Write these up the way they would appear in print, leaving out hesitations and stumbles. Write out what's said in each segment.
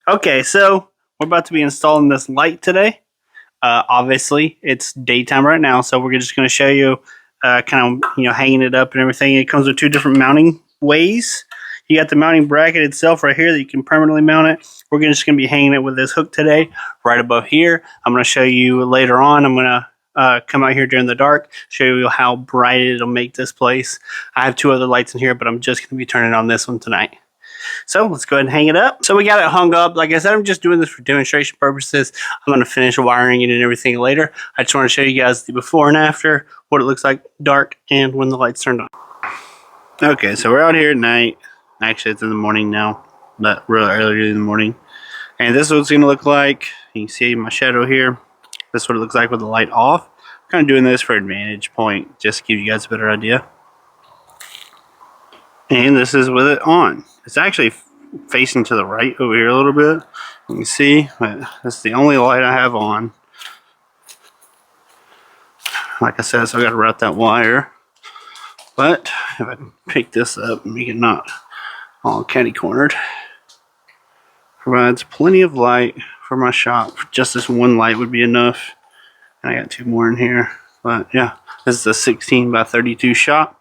Okay, so we're about to be installing this light today. Obviously, it's daytime right now, so we're just going to show you kind of hanging it up and everything. It comes with two different mounting ways. You got the mounting bracket itself right here that you can permanently mount it. We're just going to be hanging it with this hook today, right above here. I'm going to show you later on. I'm going to come out here during the dark, show you how bright it'll make this place. I have two other lights in here, but I'm just going to be turning on this one tonight. So let's go ahead and hang it up. So we got it hung up. Like I said, I'm just doing this for demonstration purposes. I'm going to finish wiring it and everything later. I just want to show you guys the before and after, what it looks like dark and when the light's turned on. Okay, so we're out here at night. Actually, it's in the morning now, but real early in the morning. And this is what it's going to look like. You can see my shadow here. This is what it looks like with the light off. I'm kind of doing this for a vantage point, just to give you guys a better idea. And this is with it on. It's actually facing to the right over here a little bit. You can see, but that's the only light I have on. Like I said, so I got to route that wire. But if I can pick this up and make it not all catty-cornered, provides plenty of light for my shop. Just this one light would be enough. And I got two more in here. But yeah, this is a 16 by 32 shop.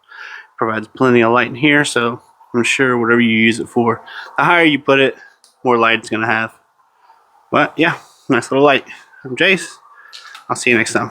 Provides plenty of light in here, so I'm sure whatever you use it for, the higher you put it, more light it's going to have. But yeah, nice little light. I'm Jace. I'll see you next time.